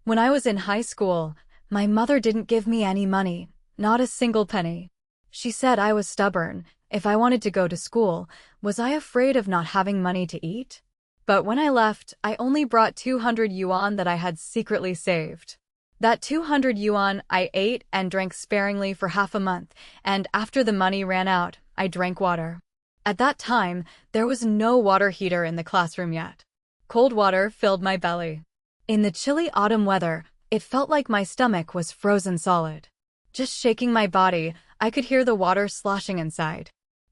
When I was in high school, my mother didn't give me any money, not a single penny. She said I was stubborn. If I wanted to go to school, was I afraid of not having money to eat? But when I left, I only brought 200 yuan that I had secretly saved. That 200 yuan I ate and drank sparingly for half a month, and after the money ran out, I drank water. At that time, there was no water heater in the classroom yet. Cold water filled my belly. In the chilly autumn weather, it felt like my stomach was frozen solid. Just shaking my body, I could hear the water sloshing inside.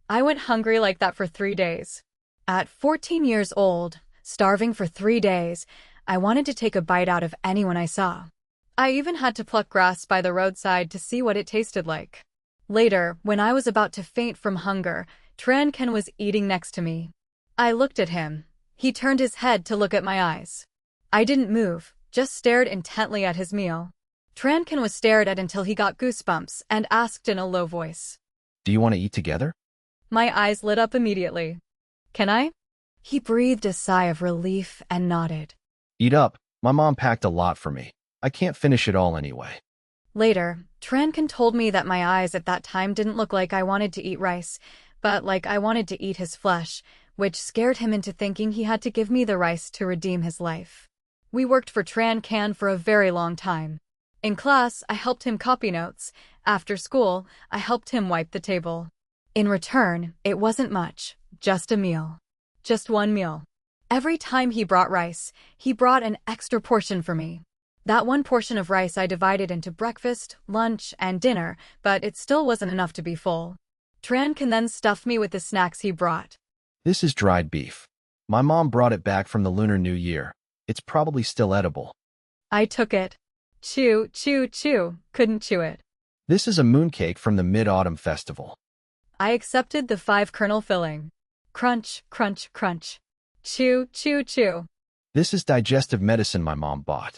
I went hungry like that for 3 days. At 14 years old, starving for 3 days, I wanted to take a bite out of anyone I saw. I even had to pluck grass by the roadside to see what it tasted like. Later, when I was about to faint from hunger, Trần Cận was eating next to me. I looked at him. He turned his head to look at my eyes. I didn't move, just stared intently at his meal. Trần Cận was stared at until he got goosebumps and asked in a low voice, "Do you want to eat together?" My eyes lit up immediately. "Can I?" He breathed a sigh of relief and nodded. "Eat up. My mom packed a lot for me. I can't finish it all anyway." Later, Trần Cận told me that my eyes at that time didn't look like I wanted to eat rice, but like I wanted to eat his flesh, which scared him into thinking he had to give me the rice to redeem his life. We worked for Trần Cận for a very long time. In class, I helped him copy notes. After school, I helped him wipe the table. In return, it wasn't much, just a meal. Just one meal. Every time he brought rice, he brought an extra portion for me. That one portion of rice I divided into breakfast, lunch, and dinner, but it still wasn't enough to be full. Trần Cận then stuffed me with the snacks he brought. "This is dried beef. My mom brought it back from the Lunar New Year. It's probably still edible." I took it. Chew, chew, chew, couldn't chew it. "This is a mooncake from the Mid-Autumn Festival." I accepted the 5-kernel filling. Crunch, crunch, crunch. Chew, chew, chew. "This is digestive medicine my mom bought."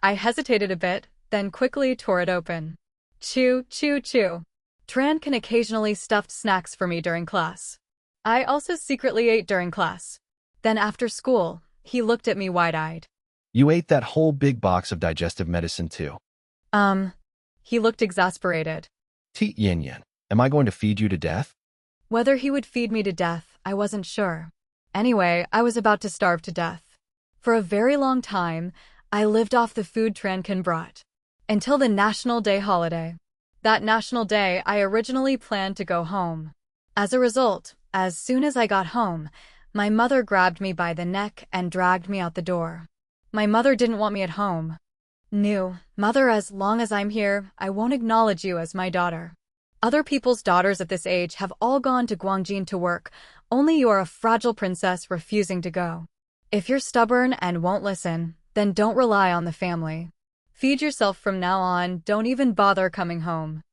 I hesitated a bit, then quickly tore it open. Chew, chew, chew. Trần Cận occasionally stuffed snacks for me during class. I also secretly ate during class. Then after school, he looked at me wide-eyed. "You ate that whole big box of digestive medicine too?" He looked exasperated. "Tiết Yên Yên, am I going to feed you to death?" Whether he would feed me to death, I wasn't sure. Anyway, I was about to starve to death. For a very long time, I lived off the food Trần Cận brought. Until the National Day holiday. That National Day, I originally planned to go home. As a result, as soon as I got home, my mother grabbed me by the neck and dragged me out the door. My mother didn't want me at home. "No, Mother, as long as I'm here, I won't acknowledge you as my daughter. Other people's daughters at this age have all gone to Guangjin to work. Only you are a fragile princess refusing to go. If you're stubborn and won't listen, then don't rely on the family. Feed yourself from now on, don't even bother coming home."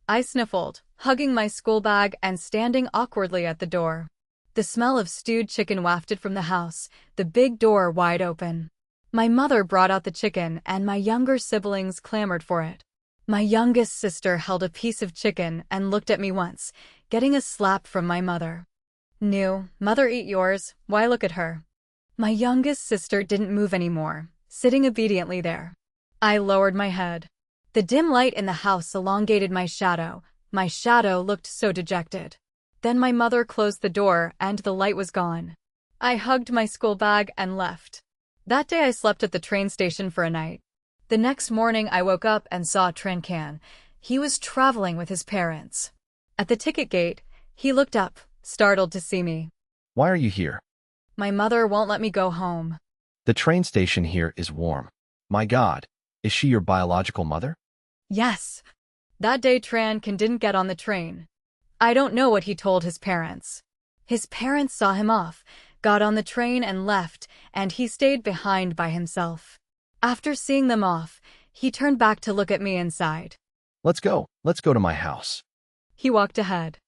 I sniffled, hugging my school bag and standing awkwardly at the door. The smell of stewed chicken wafted from the house, the big door wide open. My mother brought out the chicken and my younger siblings clamored for it. My youngest sister held a piece of chicken and looked at me once, getting a slap from my mother. "No, Mother, eat yours, why look at her?" My youngest sister didn't move anymore, sitting obediently there. I lowered my head. The dim light in the house elongated my shadow. My shadow looked so dejected. Then my mother closed the door and the light was gone. I hugged my school bag and left. That day I slept at the train station for a night. The next morning I woke up and saw Trần Cận. He was traveling with his parents. At the ticket gate, he looked up, startled to see me. "Why are you here?" "My mother won't let me go home." "The train station here is warm." "My God, is she your biological mother?" Yes. That day Trần Cận didn't get on the train. I don't know what he told his parents. His parents saw him off, got on the train and left, and he stayed behind by himself. After seeing them off, he turned back to look at me inside. Let's go to my house." He walked ahead.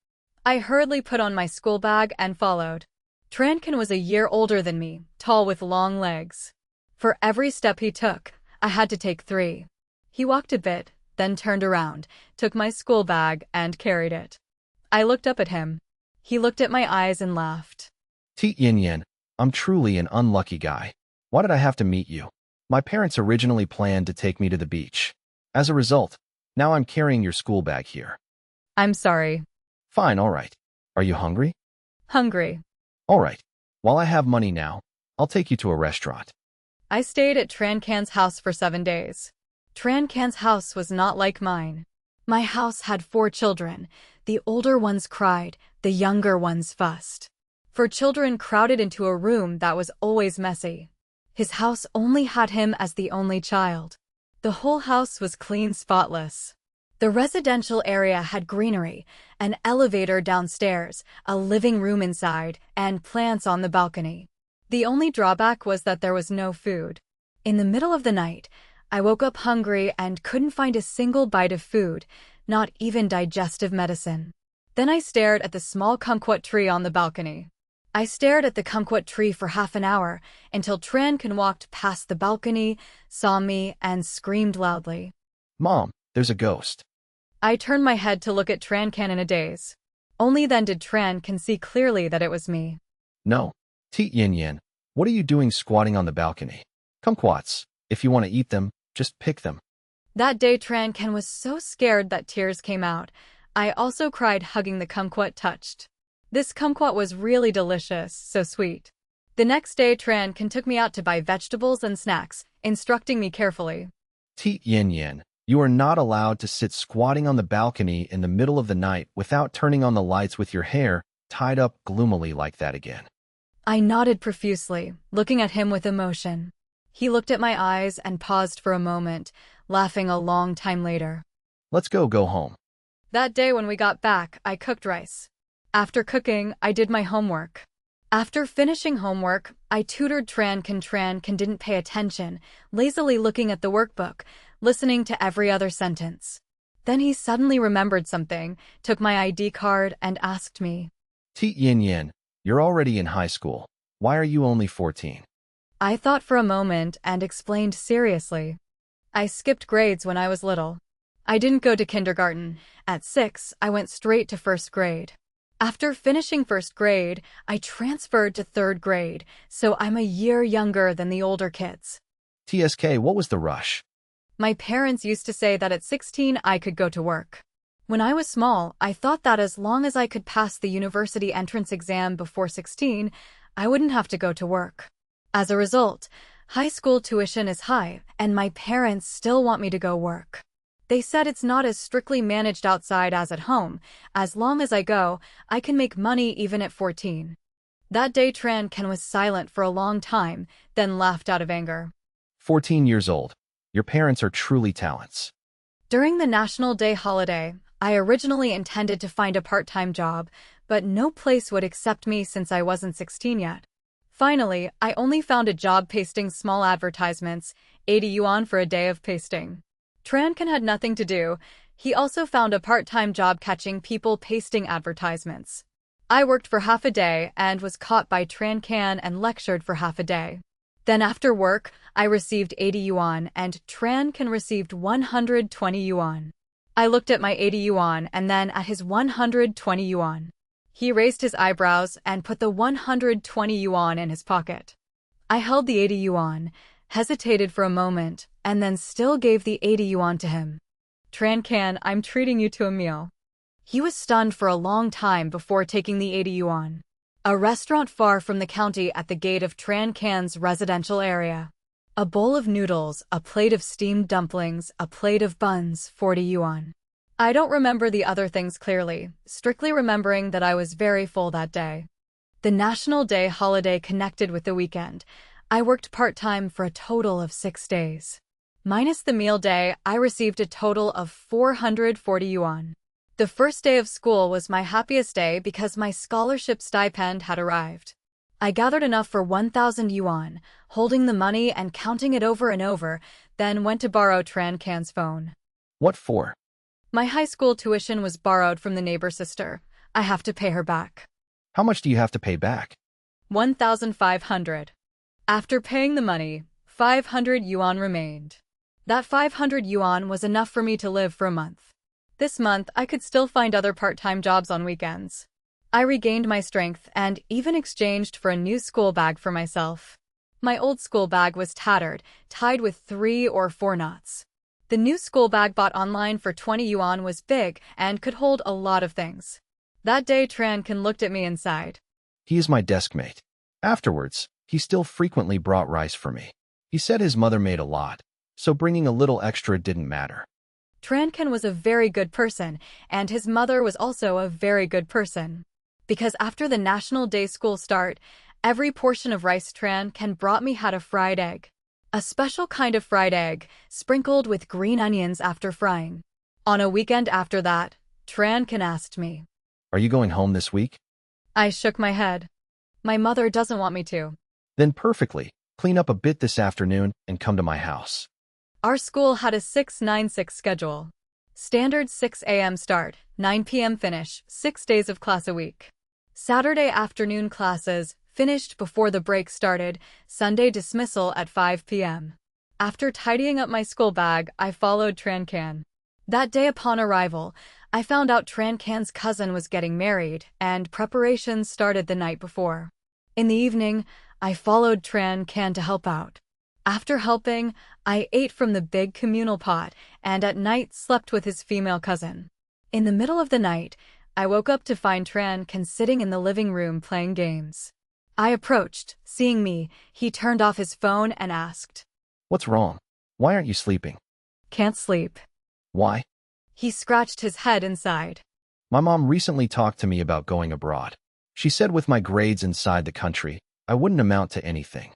I hurriedly put on my school bag and followed. Trần Cận was a year older than me, tall with long legs. For every step he took, I had to take 3. He walked a bit, then turned around, took my school bag, and carried it. I looked up at him. He looked at my eyes and laughed. "Tiết Yên Yên, I'm truly an unlucky guy. Why did I have to meet you? My parents originally planned to take me to the beach. As a result, now I'm carrying your school bag here. I'm sorry. Fine, all right. Are you hungry? Hungry. All right. While I have money now, I'll take you to a restaurant. I stayed at Tran Can's house for 7 days. Tran Can's house was not like mine. My house had 4 children. The older ones cried, the younger ones fussed. 4 children crowded into a room that was always messy. His house only had him as the only child. The whole house was clean, spotless. The residential area had greenery, an elevator downstairs, a living room inside, and plants on the balcony. The only drawback was that there was no food. In the middle of the night, I woke up hungry and couldn't find a single bite of food, not even digestive medicine. Then I stared at the small kumquat tree on the balcony. I stared at the kumquat tree for half an hour until Tran Can walked past the balcony, saw me, and screamed loudly. Mom, there's a ghost. I turned my head to look at Tran Can in a daze. Only then did Tran Can see clearly that it was me. No. Tiết Yên Yên, what are you doing squatting on the balcony? Kumquats, if you want to eat them, just pick them. That day Tran Can was so scared that tears came out. I also cried, hugging the kumquat touched. This kumquat was really delicious, so sweet. The next day Tran Can took me out to buy vegetables and snacks, instructing me carefully. Tiết Yên Yên, you are not allowed to sit squatting on the balcony in the middle of the night without turning on the lights with your hair tied up gloomily like that again. I nodded profusely, looking at him with emotion. He looked at my eyes and paused for a moment, laughing a long time later. Let's go home. That day when we got back, I cooked rice. After cooking, I did my homework. After finishing homework, I tutored Tran Can. Tran Can didn't pay attention, lazily looking at the workbook, listening to every other sentence. Then he suddenly remembered something, took my ID card, and asked me. Tiết Yên Yên, you're already in high school. Why are you only 14? I thought for a moment and explained seriously. I skipped grades when I was little. I didn't go to kindergarten. At 6, I went straight to 1st grade. After finishing 1st grade, I transferred to 3rd grade, so I'm a year younger than the older kids. TSK, what was the rush? My parents used to say that at 16 I could go to work. When I was small, I thought that as long as I could pass the university entrance exam before 16, I wouldn't have to go to work. As a result, high school tuition is high, and my parents still want me to go work. They said it's not as strictly managed outside as at home. As long as I go, I can make money even at 14. That day Tran Can was silent for a long time, then laughed out of anger. 14 years old. Your parents are truly talents. During the National Day holiday, I originally intended to find a part-time job, but no place would accept me since I wasn't 16 yet. Finally, I only found a job pasting small advertisements, 80 yuan for a day of pasting. Tran Can had nothing to do. He also found a part-time job catching people pasting advertisements. I worked for half a day and was caught by Tran Can and lectured for half a day. Then after work, I received 80 yuan and Tran Can received 120 yuan. I looked at my 80 yuan and then at his 120 yuan. He raised his eyebrows and put the 120 yuan in his pocket. I held the 80 yuan, hesitated for a moment, and then still gave the 80 yuan to him. Tran Can, I'm treating you to a meal. He was stunned for a long time before taking the 80 yuan. A restaurant far from the county at the gate of Tran Can's residential area. A bowl of noodles, a plate of steamed dumplings, a plate of buns, 40 yuan. I don't remember the other things clearly, strictly remembering that I was very full that day. The National Day holiday connected with the weekend. I worked part-time for a total of 6 days. Minus the meal day, I received a total of 440 yuan. The first day of school was my happiest day because my scholarship stipend had arrived. I gathered enough for 1,000 yuan, holding the money and counting it over and over, then went to borrow Tran Can's phone. What for? My high school tuition was borrowed from the neighbor's sister. I have to pay her back. How much do you have to pay back? 1,500. After paying the money, 500 yuan remained. That 500 yuan was enough for me to live for a month. This month, I could still find other part-time jobs on weekends. I regained my strength and even exchanged for a new school bag for myself. My old school bag was tattered, tied with 3 or 4 knots. The new school bag bought online for 20 yuan was big and could hold a lot of things. That day, Trần Cận looked at me and sighed. He is my desk mate. Afterwards, he still frequently brought rice for me. He said his mother made a lot, so bringing a little extra didn't matter. Trần Cận was a very good person, and his mother was also a very good person. Because after the National Day school start, every portion of rice Trần Cận brought me had a fried egg. A special kind of fried egg, sprinkled with green onions after frying. On a weekend after that, Trần Cận asked me, Are you going home this week? I shook my head. My mother doesn't want me to. Then perfectly. Clean up a bit this afternoon and come to my house. Our school had a 6-9-6 schedule. Standard 6 a.m. start, 9 p.m. finish, 6 days of class a week. Saturday afternoon classes, finished before the break started, Sunday dismissal at 5 p.m. After tidying up my school bag, I followed Trần Cận. That day upon arrival, I found out Trần Cận cousin was getting married, and preparations started the night before. In the evening, I followed Trần Cận to help out. After helping, I ate from the big communal pot, and at night slept with his female cousin. In the middle of the night, I woke up to find Trần Cận sitting in the living room playing games. I approached. Seeing me, he turned off his phone and asked, What's wrong? Why aren't you sleeping? Can't sleep. Why? He scratched his head and sighed. My mom recently talked to me about going abroad. She said with my grades inside the country, I wouldn't amount to anything.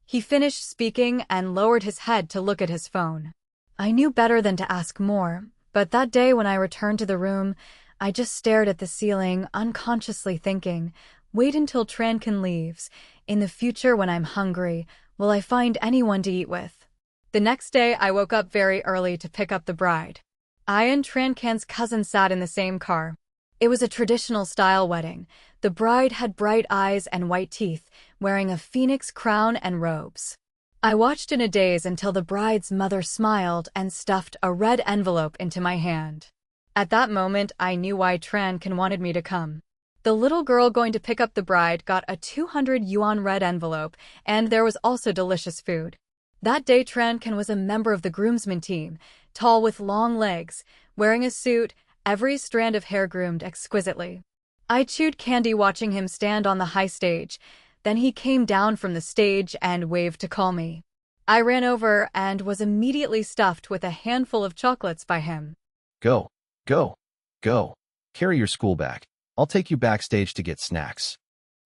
He finished speaking and lowered his head to look at his phone. I knew better than to ask more, but that day when I returned to the room, I just stared at the ceiling, unconsciously thinking, wait until Trần Cận leaves. In the future when I'm hungry, will I find anyone to eat with? The next day I woke up very early to pick up the bride. I and Trần Cận cousin sat in the same car. It was a traditional-style wedding. The bride had bright eyes and white teeth, wearing a phoenix crown and robes. I watched in a daze until the bride's mother smiled and stuffed a red envelope into my hand. At that moment, I knew why Trần Cận wanted me to come. The little girl going to pick up the bride got a 200 yuan red envelope, and there was also delicious food. That day, Trần Cận was a member of the groomsmen team, tall with long legs, wearing a suit, every strand of hair groomed exquisitely. I chewed candy watching him stand on the high stage. Then he came down from the stage and waved to call me. I ran over and was immediately stuffed with a handful of chocolates by him. Go, go, go. Carry your school bag. I'll take you backstage to get snacks.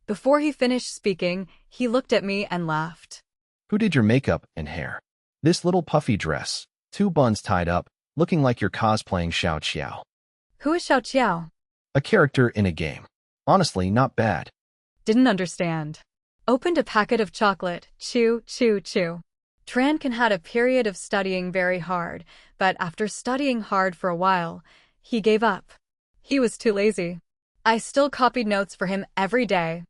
Before he finished speaking, he looked at me and laughed. Who did your makeup and hair? This little puffy dress, 2 buns tied up, looking like you're cosplaying Xiao Qiao. Who is Xiao Qiao? A character in a game. Honestly, not bad. Didn't understand. Opened a packet of chocolate, chew, chew, chew. Trần Cận had a period of studying very hard, but after studying hard for a while, he gave up. He was too lazy. I still copied notes for him every day.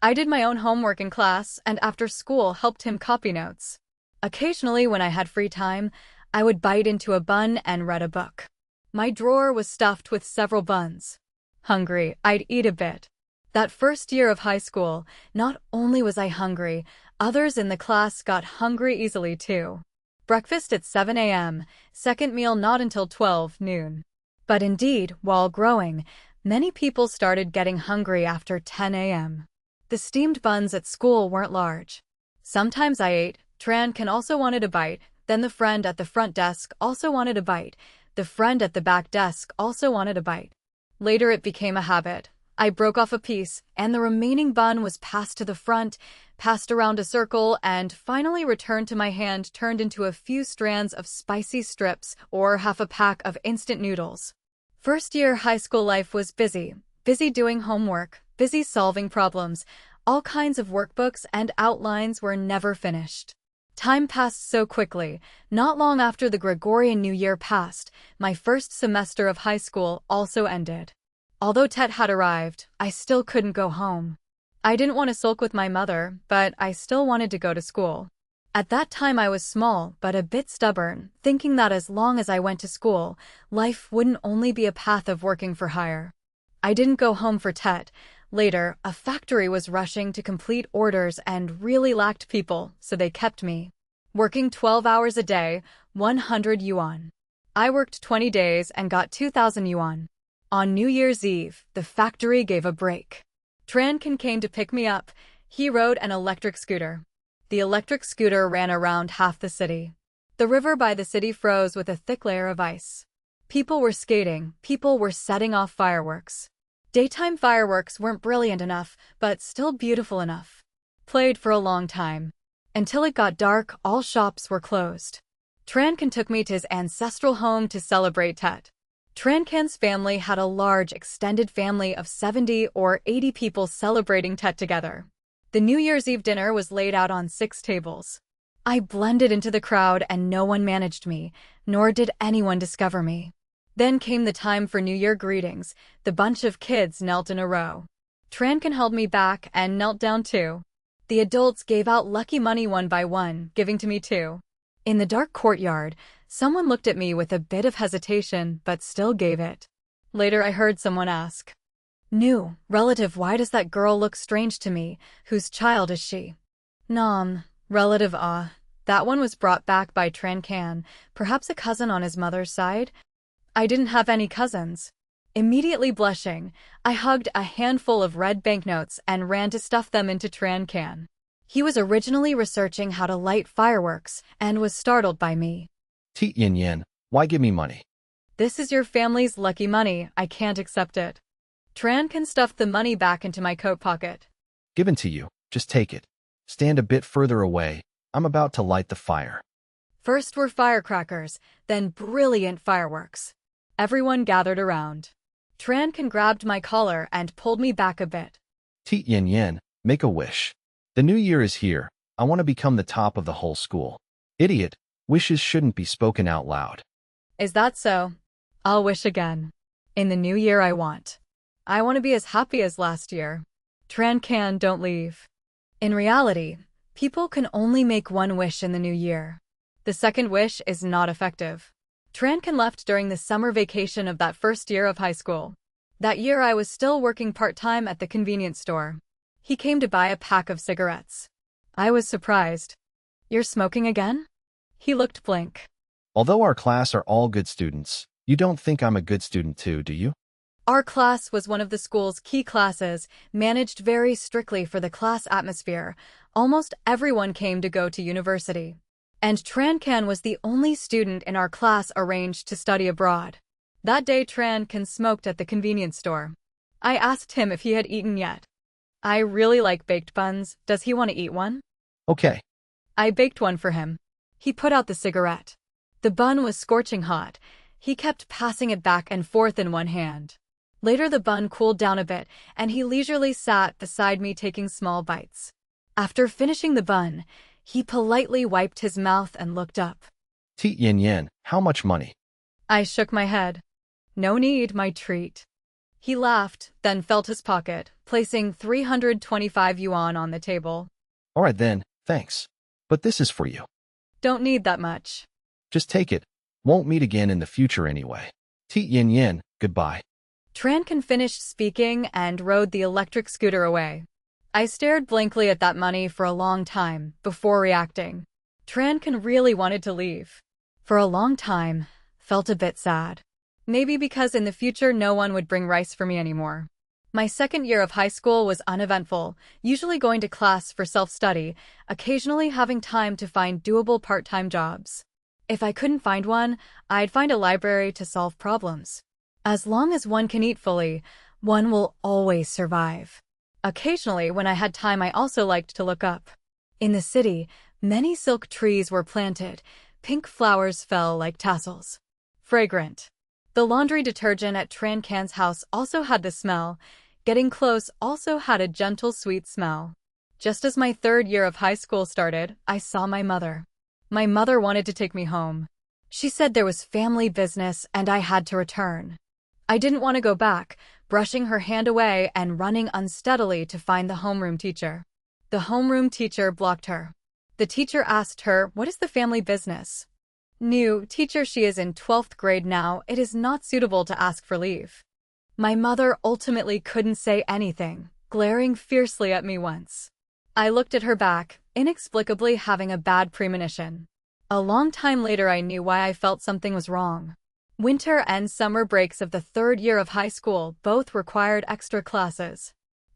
I did my own homework in class and after school helped him copy notes. Occasionally when I had free time, I would bite into a bun and read a book. My drawer was stuffed with several buns. Hungry, I'd eat a bit. That first year of high school, not only was I hungry, others in the class got hungry easily too. Breakfast at 7 a.m., second meal not until 12 noon. But indeed, while growing, many people started getting hungry after 10 a.m. The steamed buns at school weren't large. Sometimes I ate. Trần Cận also wanted a bite. Then the friend at the front desk also wanted a bite. The friend at the back desk also wanted a bite. Later it became a habit. I broke off a piece, and the remaining bun was passed to the front, passed around a circle, and finally returned to my hand turned into a few strands of spicy strips or half a pack of instant noodles. First year high school life was busy. Busy doing homework, busy solving problems. All kinds of workbooks and outlines were never finished. Time passed so quickly. Not long after the Gregorian New Year passed, my first semester of high school also ended. Although Tet had arrived, I still couldn't go home. I didn't want to sulk with my mother, but I still wanted to go to school. At that time I was small, but a bit stubborn, thinking that as long as I went to school, life wouldn't only be a path of working for hire. I didn't go home for Tet. Later, a factory was rushing to complete orders and really lacked people, so they kept me. Working 12 hours a day, 100 yuan. I worked 20 days and got 2,000 yuan. On New Year's Eve, the factory gave a break. Trần Cận came to pick me up. He rode an electric scooter. The electric scooter ran around half the city. The river by the city froze with a thick layer of ice. People were skating, people were setting off fireworks. Daytime fireworks weren't brilliant enough, but still beautiful enough. Played for a long time. Until it got dark, all shops were closed. Trần Cận took me to his ancestral home to celebrate Tet. Trần Cận family had a large extended family of 70 or 80 people celebrating Tet together. The New Year's Eve dinner was laid out on 6 tables. I blended into the crowd and no one managed me, nor did anyone discover me. Then came the time for New Year greetings. The bunch of kids knelt in a row. Trần Cận held me back and knelt down too. The adults gave out lucky money one by one, giving to me too. In the dark courtyard, someone looked at me with a bit of hesitation, but still gave it. Later I heard someone ask, "New relative, why does that girl look strange to me? Whose child is she?" Relative that one was brought back by Trần Cận, perhaps a cousin on his mother's side. I didn't have any cousins. Immediately blushing, I hugged a handful of red banknotes and ran to stuff them into Trần Cận. He was originally researching how to light fireworks and was startled by me. Tiết Yên Yên, why give me money? This is your family's lucky money, I can't accept it. Trần Cận stuffed the money back into my coat pocket. Given to you, just take it. Stand a bit further away, I'm about to light the fire. First were firecrackers, then brilliant fireworks. Everyone gathered around. Trần Cận grabbed my collar and pulled me back a bit. Tiết Yên Yên, make a wish. The new year is here, I want to become the top of the whole school. Idiot, wishes shouldn't be spoken out loud. Is that so? I'll wish again. In the new year I want to be as happy as last year. Trần Cận, don't leave. In reality, people can only make one wish in the new year. The second wish is not effective. Trần Cận left during the summer vacation of that first year of high school. That year I was still working part-time at the convenience store. He came to buy a pack of cigarettes. I was surprised. "You're smoking again?" He looked blank. Although our class are all good students, you don't think I'm a good student too, do you? Our class was one of the school's key classes, managed very strictly for the class atmosphere. Almost everyone came to go to university. And Trần Cận was the only student in our class arranged to study abroad. That day Trần Cận smoked at the convenience store. I asked him if he had eaten yet. "I really like baked buns. Does he want to eat one?" Okay. I baked one for him. He put out the cigarette. The bun was scorching hot. He kept passing it back and forth in one hand. Later the bun cooled down a bit, and he leisurely sat beside me taking small bites. After finishing the bun, he politely wiped his mouth and looked up. Tiết Yên Yên, how much money? I shook my head. "No need, my treat." He laughed, then felt his pocket, placing 325 yuan on the table. All right then, thanks. But this is for you. "Don't need that much." Just take it. Won't meet again in the future anyway. Tiết Yên Yên, goodbye. Trần Cận finished speaking and rode the electric scooter away. I stared blankly at that money for a long time before reacting. Trần Cận really wanted to leave. For a long time, felt a bit sad. Maybe because in the future no one would bring rice for me anymore. My second year of high school was uneventful, usually going to class for self-study, occasionally having time to find doable part-time jobs. If I couldn't find one, I'd find a library to solve problems. As long as one can eat fully, one will always survive. Occasionally, when I had time, I also liked to look up. In the city, many silk trees were planted. Pink flowers fell like tassels. Fragrant. The laundry detergent at Trần Cận house also had the smell. Getting close also had a gentle, sweet smell. Just as my third year of high school started, I saw my mother. My mother wanted to take me home. She said there was family business and I had to return. I didn't want to go back, brushing her hand away and running unsteadily to find the homeroom teacher. The homeroom teacher blocked her. The teacher asked her, "What is the family business?" "New teacher, she is in 12th grade now. It is not suitable to ask for leave." My mother ultimately couldn't say anything, glaring fiercely at me once. I looked at her back, inexplicably having a bad premonition. A long time later I knew why I felt something was wrong. Winter and summer breaks of the third year of high school both required extra classes.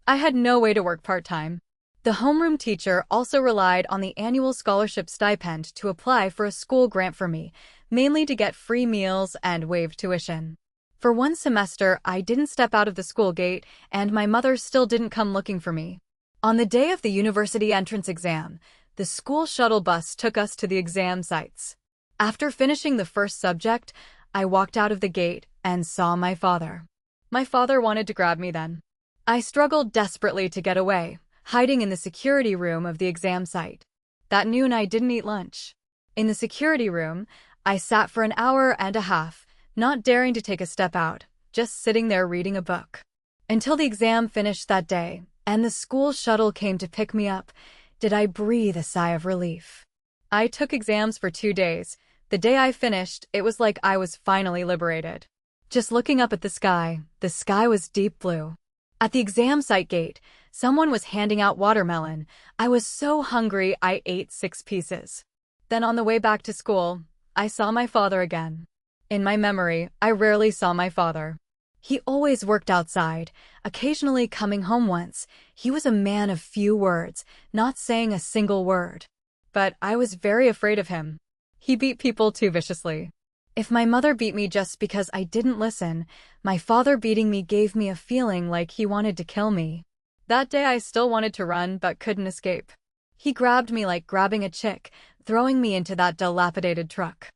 I had no way to work part-time. The homeroom teacher also relied on the annual scholarship stipend to apply for a school grant for me, mainly to get free meals and waived tuition. For one semester, I didn't step out of the school gate, and my mother still didn't come looking for me. On the day of the university entrance exam, the school shuttle bus took us to the exam sites. After finishing the first subject, I walked out of the gate and saw my father. My father wanted to grab me then. I struggled desperately to get away, hiding in the security room of the exam site. That noon I didn't eat lunch. In the security room, I sat for an hour and a half, not daring to take a step out, just sitting there reading a book. Until the exam finished that day, and the school shuttle came to pick me up, did I breathe a sigh of relief. I took exams for 2 days. The day I finished, it was like I was finally liberated. Just looking up at the sky was deep blue. At the exam site gate, someone was handing out watermelon. I was so hungry I ate 6 pieces. Then on the way back to school, I saw my father again. In my memory, I rarely saw my father. He always worked outside, occasionally coming home once. He was a man of few words, not saying a single word. But I was very afraid of him. He beat people too viciously. If my mother beat me just because I didn't listen, my father beating me gave me a feeling like he wanted to kill me. That day I still wanted to run but couldn't escape. He grabbed me like grabbing a chick, throwing me into that dilapidated truck.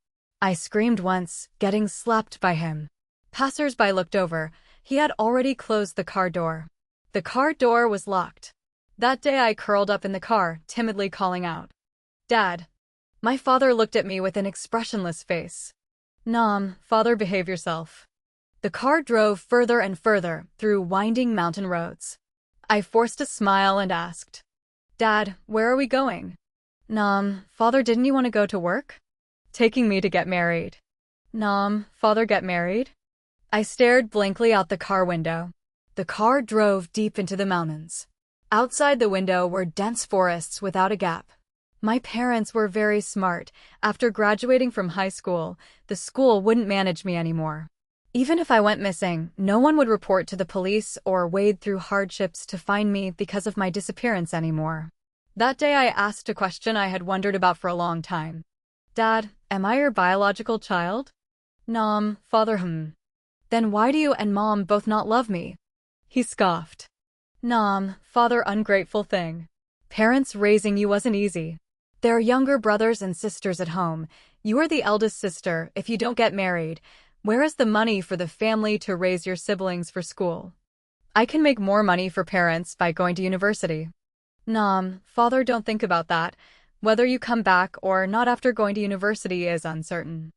I screamed once, getting slapped by him. Passers-by looked over. He had already closed the car door. The car door was locked. That day I curled up in the car, timidly calling out, "Dad." My father looked at me with an expressionless face. "Nom, father, behave yourself." The car drove further and further through winding mountain roads. I forced a smile and asked, "Dad, where are we going?" "Nom, father, didn't you want to go to work?" "Taking me to get married." "Nom, father, get married?" I stared blankly out the car window. The car drove deep into the mountains. Outside the window were dense forests without a gap. My parents were very smart. After graduating from high school, the school wouldn't manage me anymore. Even if I went missing, no one would report to the police or wade through hardships to find me because of my disappearance anymore. That day I asked a question I had wondered about for a long time. "Dad, am I your biological child?" "Nom, father, Then why do you and mom both not love me?" He scoffed. "Nom, father, ungrateful thing. Parents raising you wasn't easy. There are younger brothers and sisters at home. You are the eldest sister. If you don't get married, where is the money for the family to raise your siblings for school? I can make more money for parents by going to university." "Nom, father, don't think about that. Whether you come back or not after going to university is uncertain."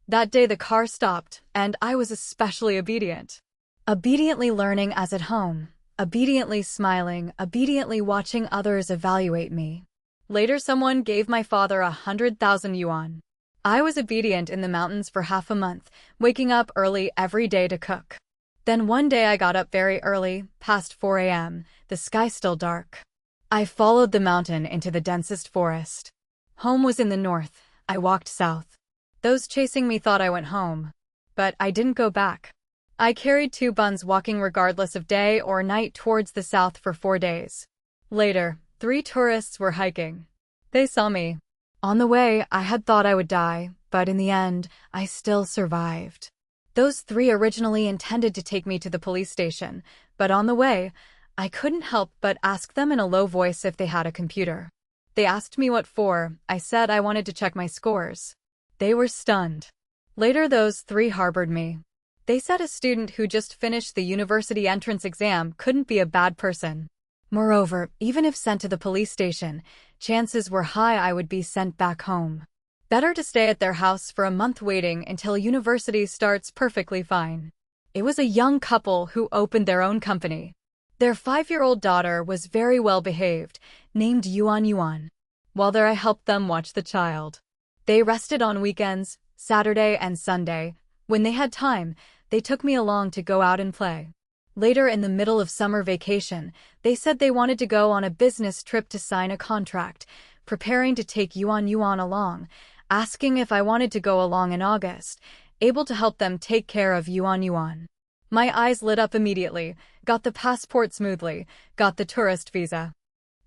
That day the car stopped, and I was especially obedient. Obediently learning as at home, obediently smiling, obediently watching others evaluate me. Later someone gave my father 100,000 yuan. I was obedient in the mountains for half a month, waking up early every day to cook. Then one day I got up very early, past 4 a.m., the sky still dark. I followed the mountain into the densest forest. Home was in the north. I walked south. Those chasing me thought I went home. But I didn't go back. I carried 2 buns walking regardless of day or night towards the south for 4 days. Later, 3 tourists were hiking. They saw me. On the way, I had thought I would die, but in the end, I still survived. Those 3 originally intended to take me to the police station, but on the way, I couldn't help but ask them in a low voice if they had a computer. They asked me what for. I said I wanted to check my scores. They were stunned. Later those 3 harbored me. They said a student who just finished the university entrance exam couldn't be a bad person. Moreover, even if sent to the police station, chances were high I would be sent back home. Better to stay at their house for a month waiting until university starts perfectly fine. It was a young couple who opened their own company. Their 5-year-old daughter was very well behaved, named Yuan. While there I helped them watch the child. They rested on weekends, Saturday and Sunday. When they had time, they took me along to go out and play. Later in the middle of summer vacation, they said they wanted to go on a business trip to sign a contract, preparing to take Yuan along, asking if I wanted to go along in August, able to help them take care of Yuan. My eyes lit up immediately, got the passport smoothly, got the tourist visa.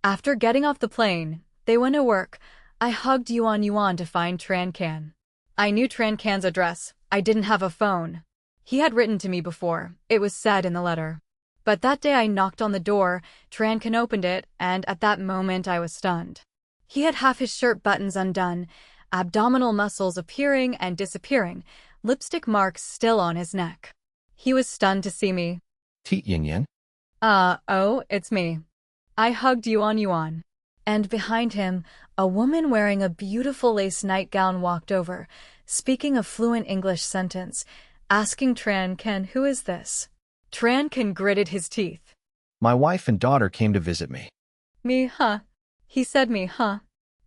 After getting off the plane, they went to work. I hugged Yuan to find Tran Can. I knew Tran Can's address. I didn't have a phone. He had written to me before, it was said in the letter. But that day I knocked on the door, Tran Can opened it, and at that moment I was stunned. He had half his shirt buttons undone, abdominal muscles appearing and disappearing, lipstick marks still on his neck. He was stunned to see me. Tiết Yên Yên? Oh, it's me. I hugged Yuan. And behind him, a woman wearing a beautiful lace nightgown walked over, speaking a fluent English sentence, asking Tran Can, "Who is this?" Tran Can gritted his teeth. My wife and daughter came to visit me. Me, huh? He said me, huh?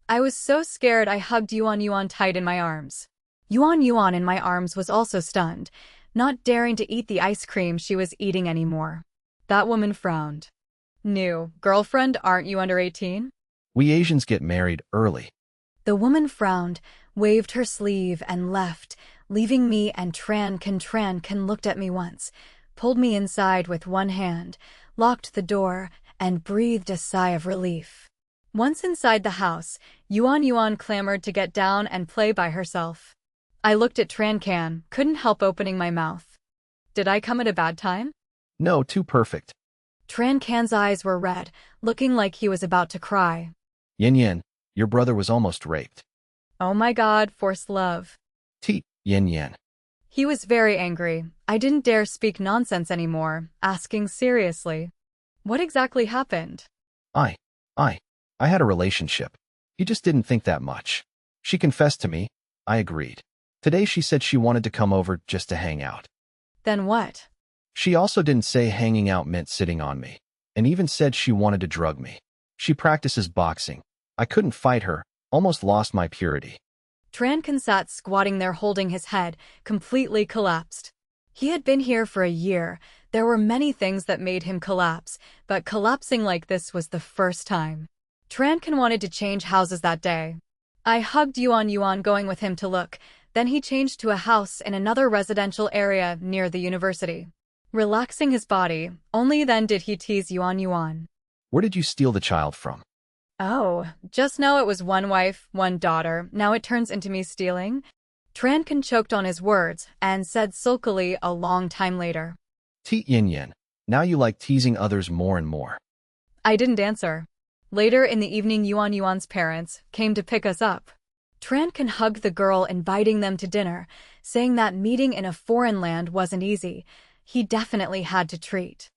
I was so scared I hugged Yuan tight in my arms. Yuan in my arms was also stunned, not daring to eat the ice cream she was eating anymore. That woman frowned. New girlfriend, aren't you under 18? We Asians get married early. The woman frowned, waved her sleeve and left, leaving me and Tran Can looked at me once, pulled me inside with one hand, locked the door, and breathed a sigh of relief. Once inside the house, Yuan clamored to get down and play by herself. I looked at Tran Can, couldn't help opening my mouth. Did I come at a bad time? No, too perfect. Tran Can's eyes were red, looking like he was about to cry. Yin, your brother was almost raped. Oh my God, forced love. Tiết Yên Yên. He was very angry. I didn't dare speak nonsense anymore, asking seriously. What exactly happened? I had a relationship. He just didn't think that much. She confessed to me. I agreed. Today she said she wanted to come over just to hang out. Then what? She also didn't say hanging out meant sitting on me, and even said she wanted to drug me. She practices boxing. I couldn't fight her, almost lost my purity. Tran Can sat squatting there holding his head, completely collapsed. He had been here for a year. There were many things that made him collapse, but collapsing like this was the first time. Tran Can wanted to change houses that day. I hugged Yuan going with him to look, then he changed to a house in another residential area near the university. Relaxing his body, only then did he tease Yuan. Where did you steal the child from? Oh, just now it was one wife, one daughter, now it turns into me stealing? Tran Can choked on his words and said sulkily a long time later. Tiết Yên Yên, now you like teasing others more and more. I didn't answer. Later in the evening Yuan's parents came to pick us up. Tran Can hugged the girl inviting them to dinner, saying that meeting in a foreign land wasn't easy. He definitely had to treat.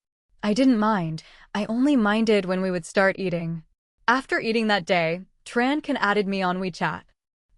I didn't mind. I only minded when we would start eating. After eating that day, Tran Can added me on WeChat.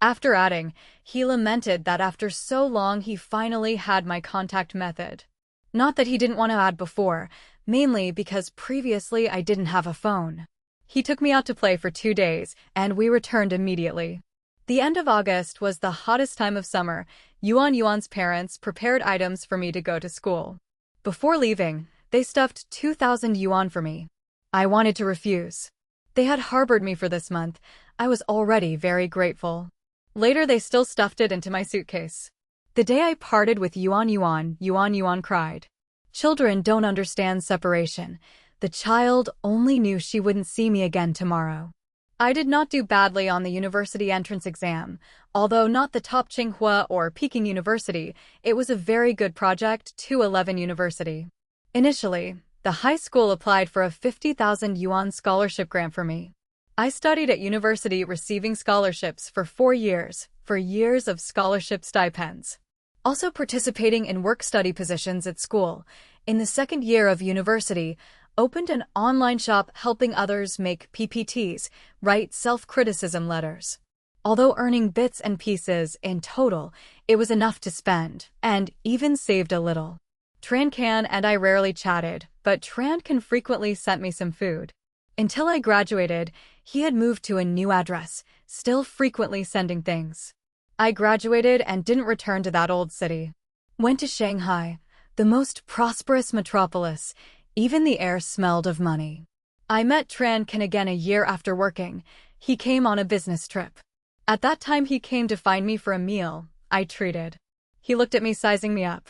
After adding, he lamented that after so long he finally had my contact method. Not that he didn't want to add before, mainly because previously I didn't have a phone. He took me out to play for 2 days, and we returned immediately. The end of August was the hottest time of summer. Yuan's parents prepared items for me to go to school. Before leaving, they stuffed 2,000 yuan for me. I wanted to refuse. They had harbored me for this month. I was already very grateful. Later they still stuffed it into my suitcase. The day I parted with Yuan cried. Children don't understand separation. The child only knew she wouldn't see me again tomorrow. I did not do badly on the university entrance exam. Although not the top Tsinghua or Peking University, it was a very good project to 11 University. Initially, the high school applied for a 50,000 yuan scholarship grant for me. I studied at university receiving scholarships for 4 years, for years of scholarship stipends. Also participating in work-study positions at school. In the second year of university, opened an online shop helping others make PPTs, write self-criticism letters. Although earning bits and pieces in total, it was enough to spend, and even saved a little. Tran Can and I rarely chatted, but Tran Can frequently sent me some food. Until I graduated, he had moved to a new address, still frequently sending things. I graduated and didn't return to that old city. Went to Shanghai, the most prosperous metropolis. Even the air smelled of money. I met Trần Cận again a year after working. He came on a business trip. At that time he came to find me for a meal. I treated. He looked at me, sizing me up.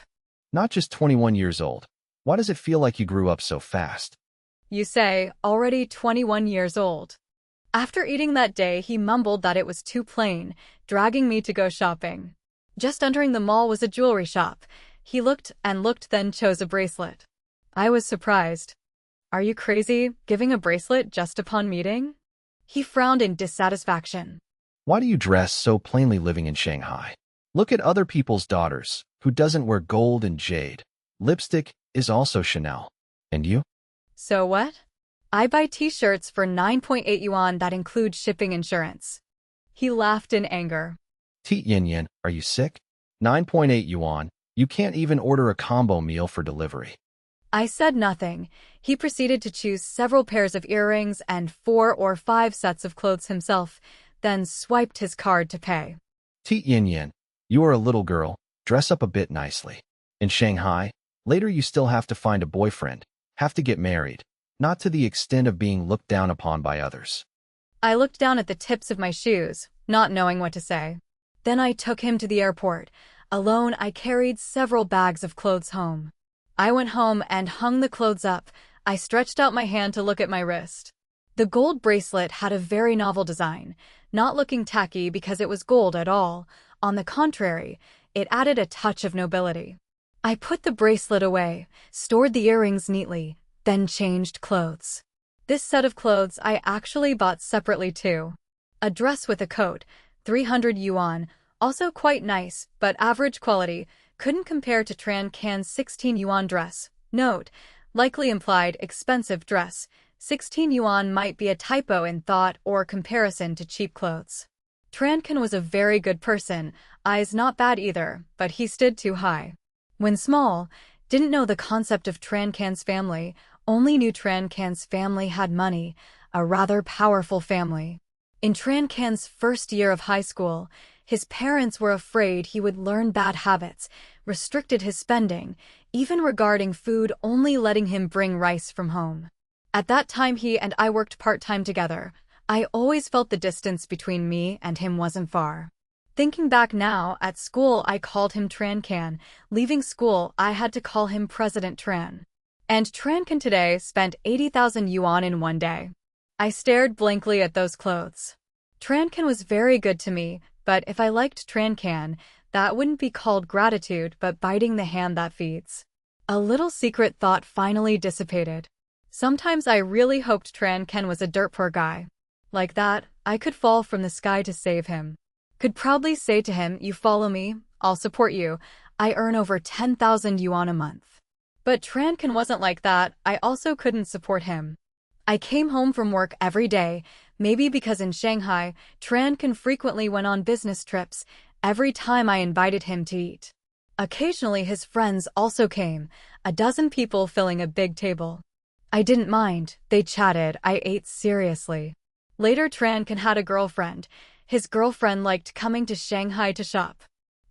Not just 21 years old. Why does it feel like you grew up so fast? You say, already 21 years old. After eating that day, he mumbled that it was too plain, dragging me to go shopping. Just entering the mall was a jewelry shop. He looked and looked, then chose a bracelet. I was surprised. Are you crazy, giving a bracelet just upon meeting? He frowned in dissatisfaction. Why do you dress so plainly living in Shanghai? Look at other people's daughters. Who doesn't wear gold and jade? Lipstick is also Chanel. And you? So what? I buy t-shirts for 9.8 yuan that include shipping insurance. He laughed in anger. Tiết Yên Yên, are you sick? 9.8 yuan. You can't even order a combo meal for delivery. I said nothing. He proceeded to choose several pairs of earrings and 4 or 5 sets of clothes himself, then swiped his card to pay. Tiết Yên Yên, you are a little girl. Dress up a bit nicely. In Shanghai, later you still have to find a boyfriend, have to get married, not to the extent of being looked down upon by others. I looked down at the tips of my shoes, not knowing what to say. Then I took him to the airport. Alone, I carried several bags of clothes home. I went home and hung the clothes up. I stretched out my hand to look at my wrist. The gold bracelet had a very novel design, not looking tacky because it was gold at all. On the contrary, it added a touch of nobility. I put the bracelet away, stored the earrings neatly, then changed clothes. This set of clothes I actually bought separately too. A dress with a coat, 300 yuan, also quite nice, but average quality, couldn't compare to Trần Cận 16 yuan dress. Note, likely implied expensive dress. 16 yuan might be a typo in thought or comparison to cheap clothes. Trần Cận was a very good person, eyes not bad either, but he stood too high. When small, didn't know the concept of Trần Cận family, only knew Trần Cận family had money, a rather powerful family. In Trần Cận first year of high school, his parents were afraid he would learn bad habits, restricted his spending, even regarding food, only letting him bring rice from home. At that time he and I worked part-time together. I always felt the distance between me and him wasn't far. Thinking back now, at school I called him Trần Cận. Leaving school I had to call him President Trần. And Trần Cận today spent 80,000 yuan in one day. I stared blankly at those clothes. Trần Cận was very good to me, but if I liked Trần Cận, that wouldn't be called gratitude but biting the hand that feeds. A little secret thought finally dissipated. Sometimes I really hoped Trần Cận was a dirt poor guy. Like that, I could fall from the sky to save him. Could proudly say to him, you follow me, I'll support you. I earn over 10,000 yuan a month. But Trần Cận wasn't like that. I also couldn't support him. I came home from work every day, maybe because in Shanghai, Trần Cận frequently went on business trips, every time I invited him to eat. Occasionally his friends also came, a dozen people filling a big table. I didn't mind, they chatted, I ate seriously. Later Trần Cận had a girlfriend. His girlfriend liked coming to Shanghai to shop.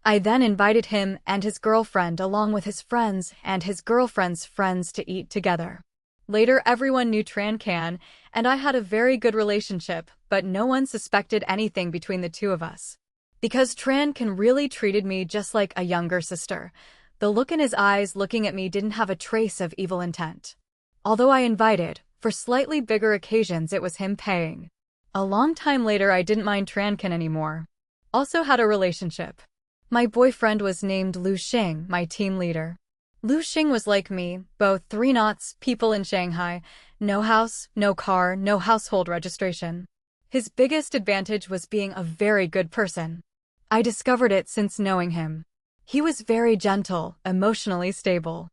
I then invited him and his girlfriend along with his friends and his girlfriend's friends to eat together. Later everyone knew Trần Cận, and I had a very good relationship, but no one suspected anything between the two of us. Because Trần Cận really treated me just like a younger sister. The look in his eyes looking at me didn't have a trace of evil intent. Although I invited, for slightly bigger occasions it was him paying. A long time later I didn't mind Trần Cận anymore. Also had a relationship. My boyfriend was named Lu Xing, my team leader. Lu Xing was like me, both 3 knots, people in Shanghai, no house, no car, no household registration. His biggest advantage was being a very good person. I discovered it since knowing him. He was very gentle, emotionally stable.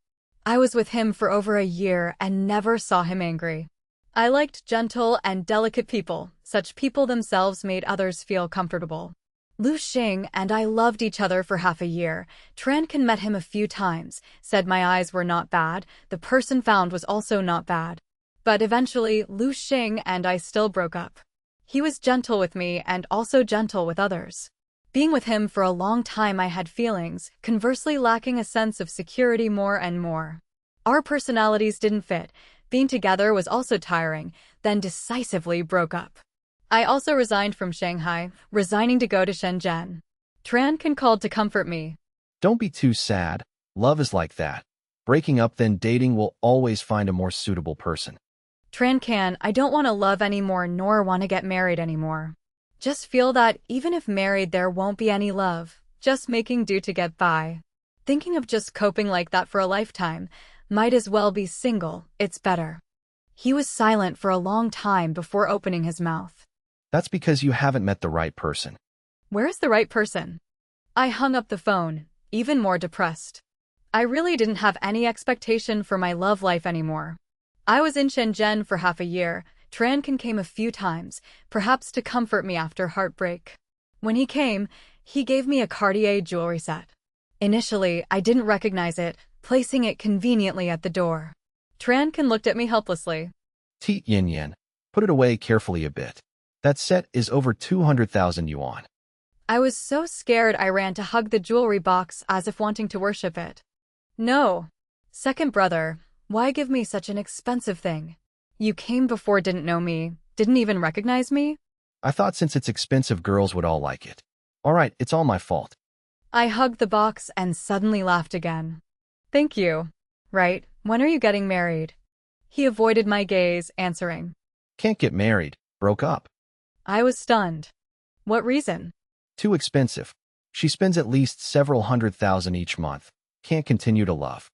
I was with him for over a year and never saw him angry. I liked gentle and delicate people. Such people themselves made others feel comfortable. Lu Xing and I loved each other for half a year. Trần Cận met him a few times, said my eyes were not bad, the person found was also not bad. But eventually, Lu Xing and I still broke up. He was gentle with me and also gentle with others. Being with him for a long time I had feelings, conversely lacking a sense of security more and more. Our personalities didn't fit. Being together was also tiring, then decisively broke up. I also resigned from Shanghai, resigning to go to Shenzhen. Trần Cận called to comfort me. Don't be too sad. Love is like that. Breaking up then dating will always find a more suitable person. Trần Cận, I don't want to love anymore nor want to get married anymore. Just feel that even if married there won't be any love, just making do to get by. Thinking of just coping like that for a lifetime, might as well be single, it's better. He was silent for a long time before opening his mouth. That's because you haven't met the right person. Where's the right person? I hung up the phone, even more depressed. I really didn't have any expectation for my love life anymore. I was in Shenzhen for half a year. Trần Cận came a few times, perhaps to comfort me after heartbreak. When he came, he gave me a Cartier jewelry set. Initially, I didn't recognize it, placing it conveniently at the door. Trần Cận looked at me helplessly. Tiết Yên Yên, put it away carefully a bit. That set is over 200,000 yuan. I was so scared I ran to hug the jewelry box as if wanting to worship it. No. Second brother, why give me such an expensive thing? You came before, didn't know me, didn't even recognize me? I thought since it's expensive girls would all like it. All right, it's all my fault. I hugged the box and suddenly laughed again. Thank you. Right, when are you getting married? He avoided my gaze, answering. Can't get married, broke up. I was stunned. What reason? Too expensive. She spends at least several 100,000 each month. Can't continue to love.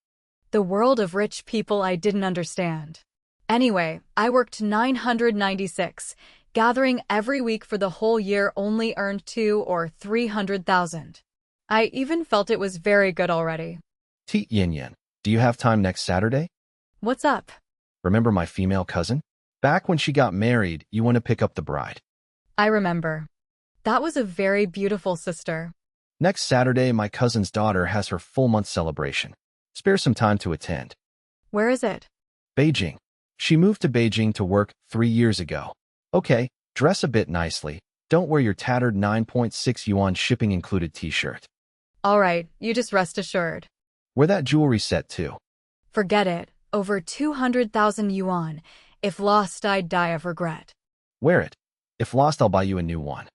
The world of rich people I didn't understand. Anyway, I worked 996, gathering every week for the whole year, only earned 2 or 300,000. I even felt it was very good already. Tiết Yên Yên, do you have time next Saturday? What's up? Remember my female cousin? Back when she got married, you want to pick up the bride. I remember. That was a very beautiful sister. Next Saturday, my cousin's daughter has her full-month celebration. Spare some time to attend. Where is it? Beijing. She moved to Beijing to work 3 years ago. Okay, dress a bit nicely. Don't wear your tattered 9.6 yuan shipping included t-shirt. All right, you just rest assured. Wear that jewelry set too. Forget it. Over 200,000 yuan. If lost, I'd die of regret. Wear it. If lost, I'll buy you a new one.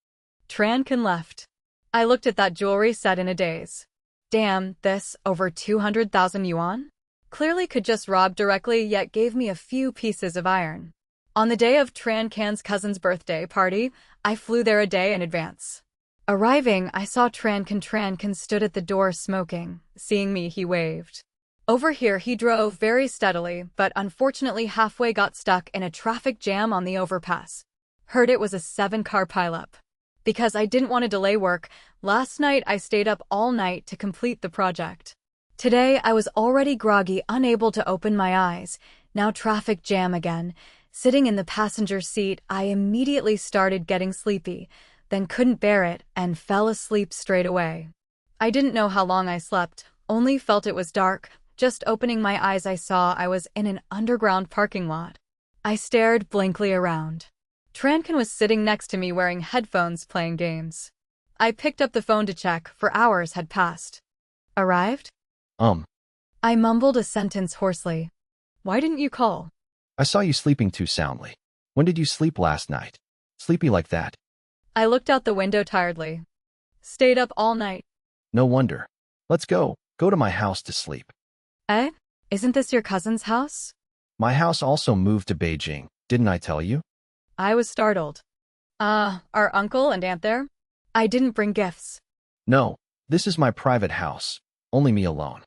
Trần Cận left. I looked at that jewelry set in a daze. Damn, this, over 200,000 yuan? Clearly could just rob directly, yet gave me a few pieces of iron. On the day of Trần Cân's cousin's birthday party, I flew there a day in advance. Arriving, I saw Trần Cân stood at the door smoking. Seeing me, he waved. Over here, he drove very steadily, but unfortunately halfway got stuck in a traffic jam on the overpass. Heard it was a 7-car pileup. Because I didn't want to delay work, last night I stayed up all night to complete the project. Today, I was already groggy, unable to open my eyes. Now traffic jam again. Sitting in the passenger seat, I immediately started getting sleepy, then couldn't bear it and fell asleep straight away. I didn't know how long I slept, only felt it was dark. Just opening my eyes, I saw I was in an underground parking lot. I stared blankly around. Trần Cận was sitting next to me wearing headphones playing games. I picked up the phone to check, for hours had passed. Arrived? I mumbled a sentence hoarsely. Why didn't you call? I saw you sleeping too soundly. When did you sleep last night? Sleepy like that? I looked out the window tiredly. Stayed up all night. No wonder. Let's go. Go to my house to sleep. Eh? Isn't this your cousin's house? My house also moved to Beijing, didn't I tell you? I was startled. Are uncle and aunt there? I didn't bring gifts. No, this is my private house. Only me alone.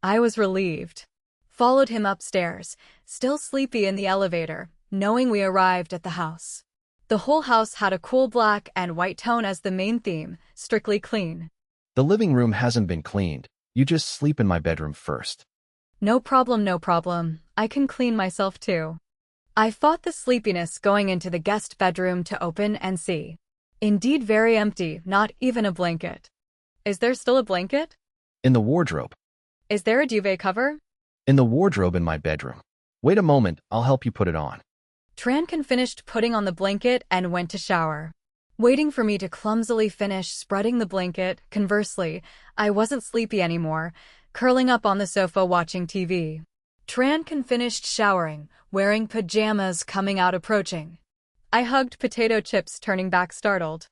I was relieved. Followed him upstairs, still sleepy in the elevator, knowing we arrived at the house. The whole house had a cool black and white tone as the main theme, strictly clean. The living room hasn't been cleaned. You just sleep in my bedroom first. No problem, no problem. I can clean myself too. I fought the sleepiness going into the guest bedroom to open and see. Indeed very empty, not even a blanket. Is there still a blanket? In the wardrobe. Is there a duvet cover? In the wardrobe in my bedroom. Wait a moment, I'll help you put it on. Trần Cận finished putting on the blanket and went to shower. waiting for me to clumsily finish spreading the blanket. Conversely, I wasn't sleepy anymore, curling up on the sofa watching TV. Trần Cận finished showering, wearing pajamas, coming out approaching. I hugged potato chips, turning back startled.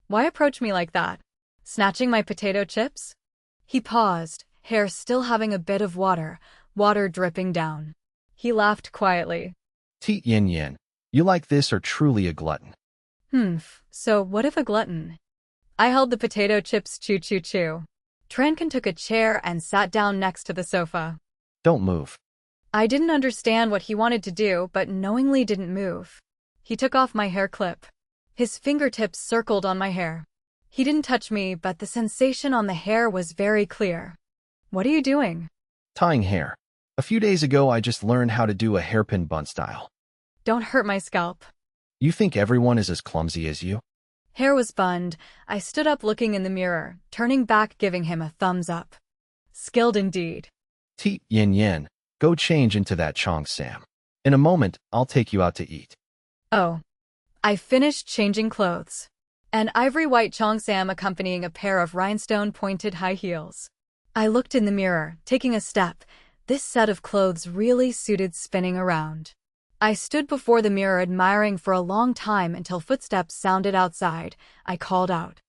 Why approach me like that? Snatching my potato chips? He paused, hair still having a bit of water dripping down. He laughed quietly. Tiết Yên Yên, you like this or truly a glutton? So what if a glutton? I held the potato chips. Chew, chew, chew. Trần Cận took a chair and sat down next to the sofa. Don't move. I didn't understand what he wanted to do, but knowingly didn't move. He took off my hair clip. His fingertips circled on my hair. He didn't touch me, but the sensation on the hair was very clear. What are you doing? Tying hair. A few days ago, I just learned how to do a hairpin bun style. Don't hurt my scalp. You think everyone is as clumsy as you? Hair was bunned. I stood up looking in the mirror, turning back, giving him a thumbs up. Skilled indeed. Tiết Yên Yên, go change into that Chong Sam. In a moment, I'll take you out to eat. Oh. I finished changing clothes. An ivory white Chong Sam accompanying a pair of rhinestone-pointed high heels. I looked in the mirror, taking a step. This set of clothes really suited spinning around. I stood before the mirror admiring for a long time until footsteps sounded outside. I called out,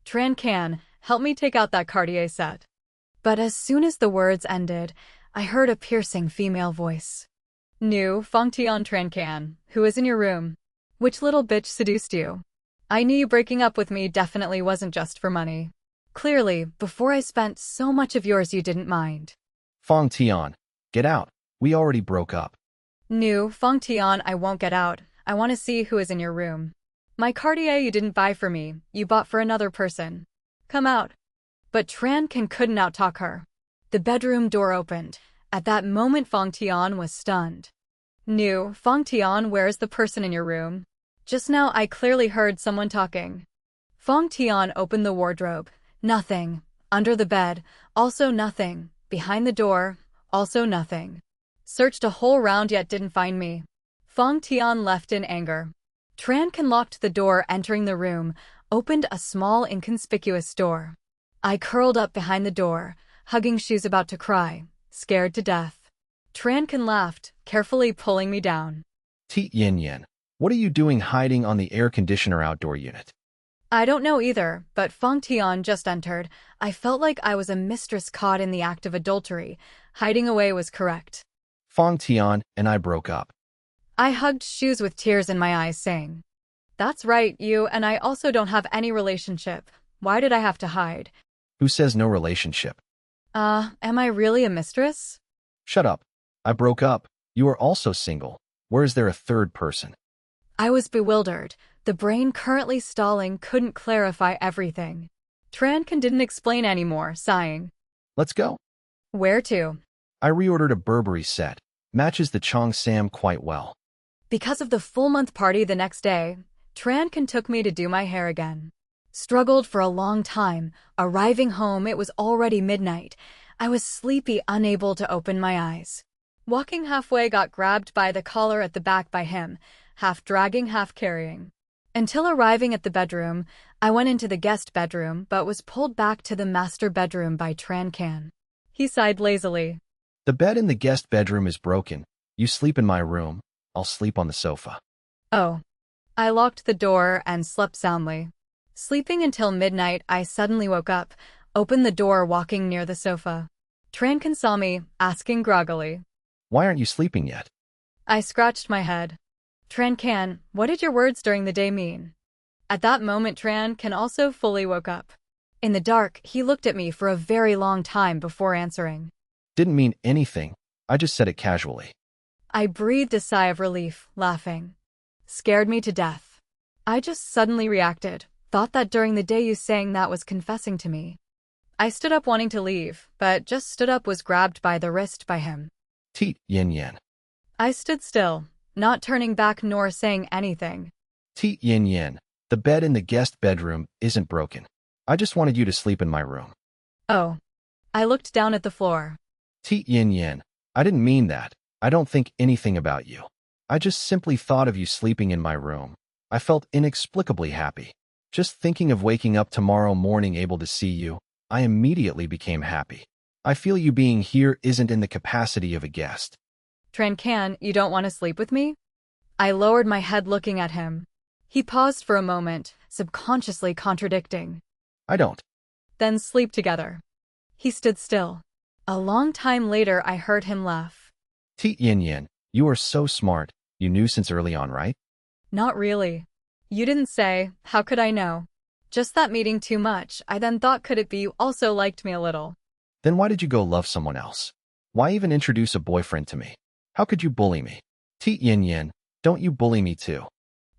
Trần Cận, help me take out that Cartier set. But as soon as the words ended, I heard a piercing female voice. New Phong Tian Trần Cận, who is in your room? Which little bitch seduced you? I knew you breaking up with me definitely wasn't just for money. Clearly, before I spent so much of yours you didn't mind. Phong Tian, get out. We already broke up. New Phong Tian, I won't get out. I want to see who is in your room. My Cartier you didn't buy for me, you bought for another person. Come out. But Trần Cận couldn't outtalk her. The bedroom door opened. At that moment Phong Tian was stunned. New Phong Tian, where is the person in your room? Just now I clearly heard someone talking. Phong Tian opened the wardrobe. Nothing. Under the bed, also nothing. Behind the door, also nothing. Searched a whole round yet didn't find me. Phong Tian left in anger. Trần Cận locked the door, entering the room, opened a small inconspicuous door. I curled up behind the door, hugging shoes, about to cry, scared to death. Trần Cận laughed, carefully pulling me down. Tiết Yên Yên, what are you doing hiding on the air conditioner outdoor unit? I don't know either, but Phong Tian just entered. I felt like I was a mistress caught in the act of adultery. Hiding away was correct. Phong Tian and I broke up. I hugged shoes with tears in my eyes, saying, That's right, you and I also don't have any relationship. Why did I have to hide? Who says no relationship? Am I really a mistress? Shut up. I broke up. You are also single. Where is there a third person? I was bewildered. The brain currently stalling couldn't clarify everything. Trần Cận didn't explain anymore, sighing. Let's go. Where to? I reordered a Burberry set. Matches the Chong Sam quite well. Because of the full-month party the next day, Trần Cận took me to do my hair again. Struggled for a long time. Arriving home, it was already midnight. I was sleepy, unable to open my eyes. Walking halfway, got grabbed by the collar at the back by him, half dragging, half carrying. Until arriving at the bedroom, I went into the guest bedroom but was pulled back to the master bedroom by Trần Cận. He sighed lazily. The bed in the guest bedroom is broken. You sleep in my room. I'll sleep on the sofa. Oh. I locked the door and slept soundly. Sleeping until midnight, I suddenly woke up, opened the door, walking near the sofa. Trần Cận saw me, asking groggily, Why aren't you sleeping yet? I scratched my head. Trần Cận, what did your words during the day mean? At that moment Trần Cận also fully woke up. In the dark, he looked at me for a very long time before answering. Didn't mean anything. I just said it casually. I breathed a sigh of relief, laughing. Scared me to death. I just suddenly reacted, thought that during the day you saying that was confessing to me. I stood up wanting to leave, but just stood up was grabbed by the wrist by him. Tiết Yên Yên. I stood still, not turning back nor saying anything. Tiết Yên Yên, the bed in the guest bedroom isn't broken. I just wanted you to sleep in my room. Oh. I looked down at the floor. Tiết Yên Yên, I didn't mean that. I don't think anything about you. I just simply thought of you sleeping in my room. I felt inexplicably happy. Just thinking of waking up tomorrow morning able to see you, I immediately became happy. I feel you being here isn't in the capacity of a guest. Trần Cận, you don't want to sleep with me? I lowered my head looking at him. He paused for a moment, subconsciously contradicting. I don't. Then sleep together. He stood still. A long time later I heard him laugh. Tiết Yên Yên, you are so smart. You knew since early on, right? Not really. You didn't say, how could I know? Just that meeting too much, I then thought could it be you also liked me a little. Then why did you go love someone else? Why even introduce a boyfriend to me? How could you bully me? Tiết Yên Yên, don't you bully me too.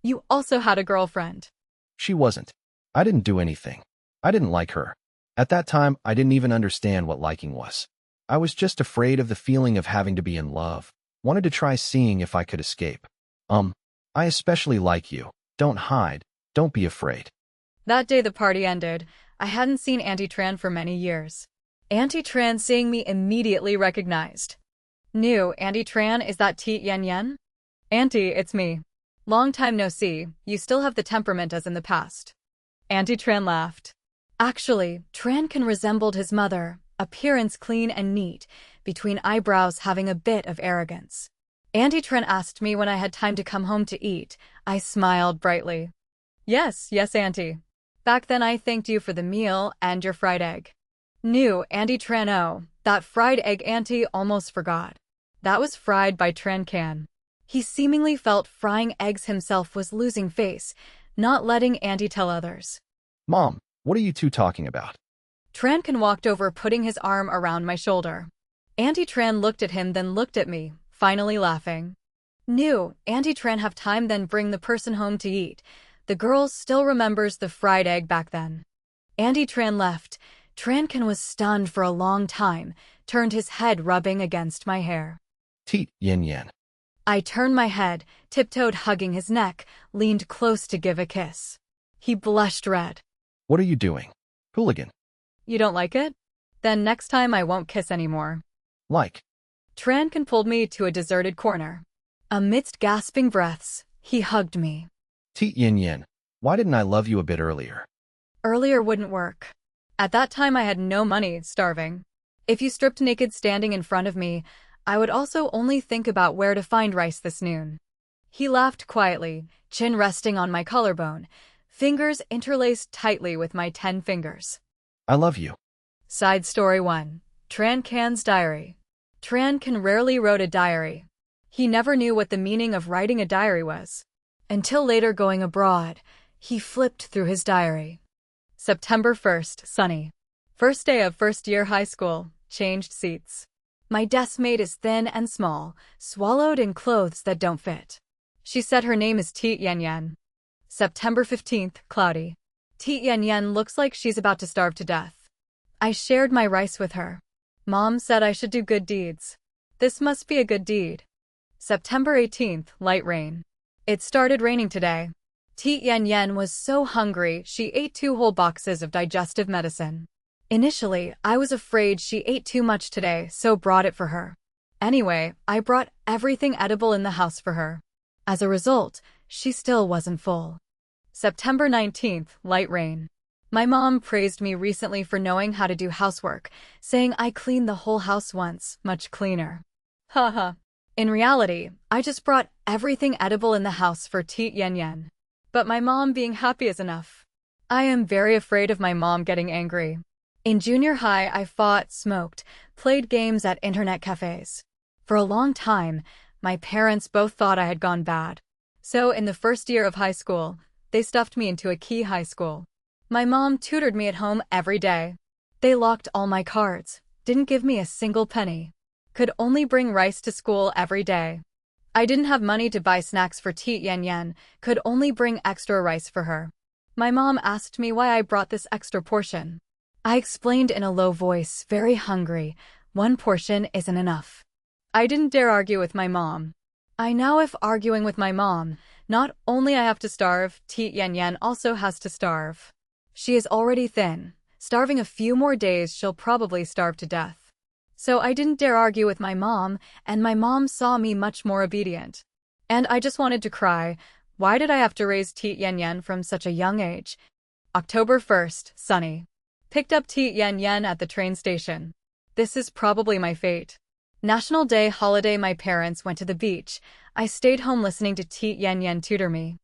You also had a girlfriend. She wasn't. I didn't do anything. I didn't like her. At that time, I didn't even understand what liking was. I was just afraid of the feeling of having to be in love. Wanted to try seeing if I could escape. I especially like you. Don't hide. Don't be afraid. That day the party ended. I hadn't seen Auntie Tran for many years. Auntie Tran seeing me immediately recognized. New, Auntie Tran, is that Tiết Yên Yên? Auntie, it's me. Long time no see, you still have the temperament as in the past. Auntie Tran laughed. Actually, Trần Cận resembled his mother, appearance clean and neat, between eyebrows having a bit of arrogance. Auntie Tran asked me when I had time to come home to eat. I smiled brightly. Yes, Auntie. Back then I thanked you for the meal and your fried egg. New, Auntie Tran, oh, that fried egg Auntie almost forgot. That was fried by Trần Cận. He seemingly felt frying eggs himself was losing face, not letting Auntie tell others. Mom, what are you two talking about? Trần Cận walked over, putting his arm around my shoulder. Auntie Tran looked at him, then looked at me, finally laughing. New, Auntie Tran have time, then bring the person home to eat. The girl still remembers the fried egg back then. Auntie Tran left. Trần Cận was stunned for a long time, turned his head rubbing against my hair. Tiết Yên Yên. I turned my head, tiptoed hugging his neck, leaned close to give a kiss. He blushed red. What are you doing? Hooligan. You don't like it? Then next time I won't kiss anymore. Like. Trần Cận pulled me to a deserted corner. Amidst gasping breaths, he hugged me. Tiết Yên Yên, why didn't I love you a bit earlier? Earlier wouldn't work. At that time I had no money, starving. If you stripped naked standing in front of me, I would also only think about where to find rice this noon. He laughed quietly, chin resting on my collarbone, fingers interlaced tightly with my 10 fingers. I love you. Side story 1. Trần Cận diary. Trần Cận rarely wrote a diary. He never knew what the meaning of writing a diary was. Until later, going abroad, he flipped through his diary. September 1st, sunny. First day of first year high school, changed seats. My deskmate is thin and small, swallowed in clothes that don't fit. She said her name is Tiết Yên Yên. September 15th, cloudy. Tiết Yên Yên looks like she's about to starve to death. I shared my rice with her. Mom said I should do good deeds. This must be a good deed. September 18th, light rain. It started raining today. Tiết Yên Yên was so hungry she ate 2 whole boxes of digestive medicine. Initially, I was afraid she ate too much today, so brought it for her. Anyway, I brought everything edible in the house for her. As a result, she still wasn't full. September 19th, light rain. My mom praised me recently for knowing how to do housework, saying I cleaned the whole house once, much cleaner. Haha. In reality, I just brought everything edible in the house for Tiết Yên Yên. But my mom being happy is enough. I am very afraid of my mom getting angry. In junior high, I fought, smoked, played games at internet cafes. For a long time, my parents both thought I had gone bad. So in the first year of high school, they stuffed me into a key high school. My mom tutored me at home every day. They locked all my cards, didn't give me a single penny. Could only bring rice to school every day. I didn't have money to buy snacks for Tiết Yên Yên, could only bring extra rice for her. My mom asked me why I brought this extra portion. I explained in a low voice, very hungry, 1 portion isn't enough. I didn't dare argue with my mom. I know if arguing with my mom, not only I have to starve, Tiết Yên Yên also has to starve. She is already thin. Starving a few more days, she'll probably starve to death. So I didn't dare argue with my mom, and my mom saw me much more obedient. And I just wanted to cry. Why did I have to raise Tiết Yên Yên from such a young age? October 1st, sunny. Picked up Tiết Yên Yên at the train station. This is probably my fate. National Day holiday, my parents went to the beach. I stayed home listening to Tiết Yên Yên tutor me.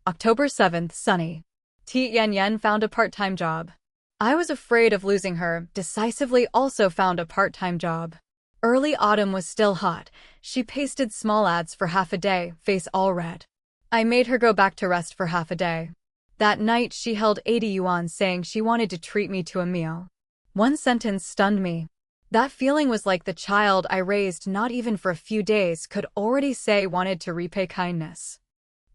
October 7th, sunny. Tiết Yên Yên found a part-time job. I was afraid of losing her, decisively also found a part-time job. Early autumn was still hot. She pasted small ads for half a day, face all red. I made her go back to rest for half a day. That night she held 80 yuan saying she wanted to treat me to a meal. One sentence stunned me. That feeling was like the child I raised not even for a few days could already say wanted to repay kindness.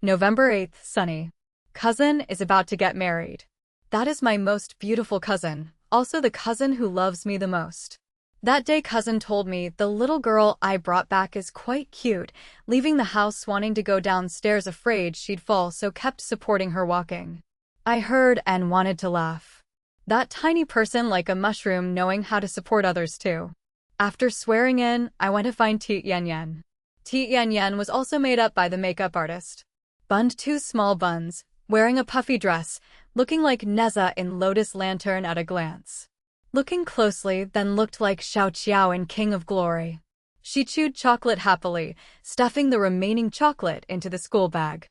November 8th, sunny. Cousin is about to get married. That is my most beautiful cousin, also the cousin who loves me the most. That day cousin told me the little girl I brought back is quite cute, leaving the house wanting to go downstairs afraid she'd fall so kept supporting her walking. I heard and wanted to laugh. That tiny person like a mushroom knowing how to support others too. After swearing in, I went to find Tiết Yên Yên. Tiết Yên Yên was also made up by the makeup artist. Bunned 2 small buns, wearing a puffy dress, looking like Neza in Lotus Lantern at a glance. Looking closely, then looked like Xiao Qiao in King of Glory. She chewed chocolate happily, stuffing the remaining chocolate into the school bag.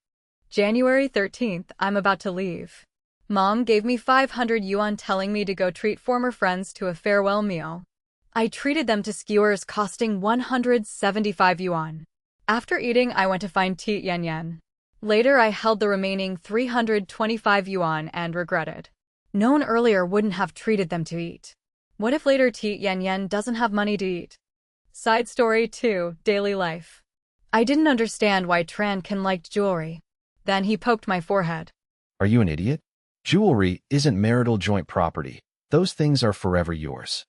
January 13th, I'm about to leave. Mom gave me 500 yuan telling me to go treat former friends to a farewell meal. I treated them to skewers costing 175 yuan. After eating, I went to find Tiết Yên Yên. Later, I held the remaining 325 yuan and regretted. Known earlier wouldn't have treated them to eat. What if later Tiết Yên Yên doesn't have money to eat? Side story 2, daily life. I didn't understand why Trần Cận liked jewelry. Then he poked my forehead. Are you an idiot? Jewelry isn't marital joint property. Those things are forever yours.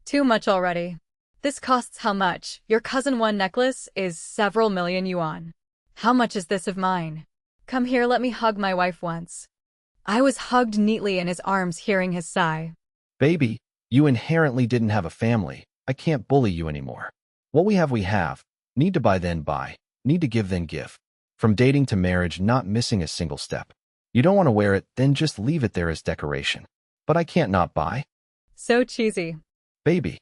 Too much already. This costs how much? Your cousin one necklace is several million yuan. How much is this of mine? Come here, let me hug my wife once. I was hugged neatly in his arms, hearing his sigh. Baby, you inherently didn't have a family. I can't bully you anymore. What we have, we have. Need to buy, then buy. Need to give, then give. From dating to marriage, not missing a single step. You don't want to wear it, then just leave it there as decoration. But I can't not buy. So cheesy. Baby,